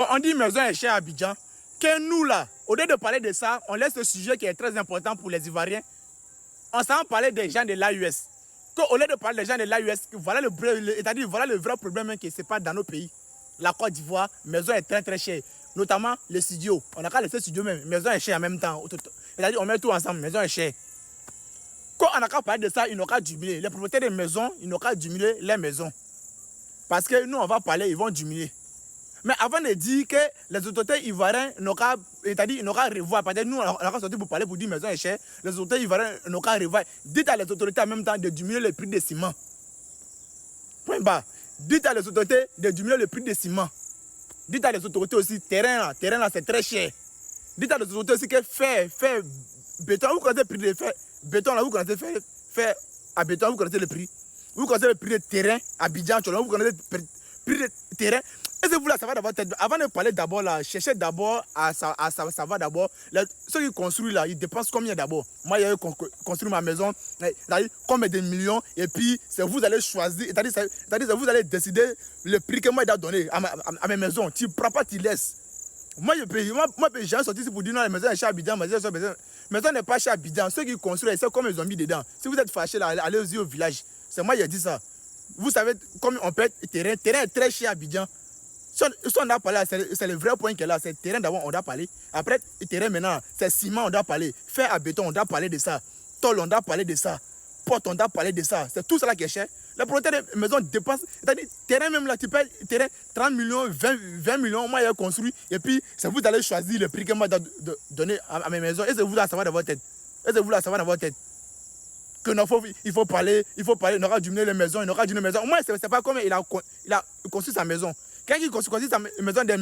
Quand on dit maison est chère à Abidjan, que nous là, au lieu de parler de ça, on laisse ce sujet qui est très important pour les Ivoiriens. On s'en parler des gens de l'AUS. Au lieu de parler des gens de l'AUS, voilà le vrai problème qui se passe dans nos pays. La Côte d'Ivoire, maison est très très chère. Notamment les studios. On n'a qu'à laisser le studio même. Maison est chère en même temps. C'est-à-dire on met tout ensemble, maison est chère. Quand on n'a qu'à parler de ça, ils n'ont qu'à diminuer. Les propriétaires des maisons, ils n'ont qu'à diminuer les maisons. Parce que nous, on va parler, ils vont diminuer. Mais avant de dire que les autorités ivoiriennes n'ont qu'à revoir, parce que nous, on a qu'à sortir pour parler pour dire maison est chère, les autorités ivoiriennes n'ont qu'à revoir. Dites à les autorités en même temps de diminuer le prix des ciments. Point barre. Dites à les autorités de diminuer le prix des ciments. Dites à les autorités aussi, terrain là c'est très cher. Dites à les autorités aussi que fer, béton, vous connaissez le prix de fer, béton là, vous connaissez fer à béton, vous connaissez le prix. Vous connaissez le prix de terrain à Abidjan, vous connaissez le prix de terrain. Et c'est vous là, ça va d'abord, avant de parler d'abord là, cherchez d'abord ça va d'abord. Ceux qui construisent là, ils dépensent combien d'abord? Moi, j'ai construit ma maison, combien de millions, et puis c'est vous allez choisir, c'est-à-dire vous allez décider le prix que moi je dois donner à mes maisons. Tu ne prends pas, tu laisses. Moi, j'ai sorti ici pour dire non, la maison est chère à Abidjan, la maison n'est pas chère à Abidjan. Ceux qui construisent, c'est comme ils ont mis dedans. Si vous êtes fâché là, allez-y au village. C'est moi qui ai dit ça. Vous savez combien on paie le terrain. Le terrain est très cher à Abidjan. Si on a parlé, c'est le vrai point qui est là. C'est le terrain d'abord, on doit parler. Après, le terrain maintenant, c'est ciment, on doit parler. Fer à béton, on doit parler de ça. Tôle, on doit parler de ça. Porte, on doit parler de ça. C'est tout ça qui est cher. Les propriétaires de maison dépensent. C'est-à-dire, terrain même là, tu payes terrain 30 millions, 20 millions, moi j'ai construit. Et puis, c'est vous allez choisir le prix que moi je dois donner à mes maisons. Et c'est vous là, ça va dans votre tête. Et c'est vous là, ça va dans votre tête. Que il faut parler, il aura diminué les maisons, il aura diminué les maisons. Au moins, c'est pas comme il a construit sa maison. Quand il construit sa maison des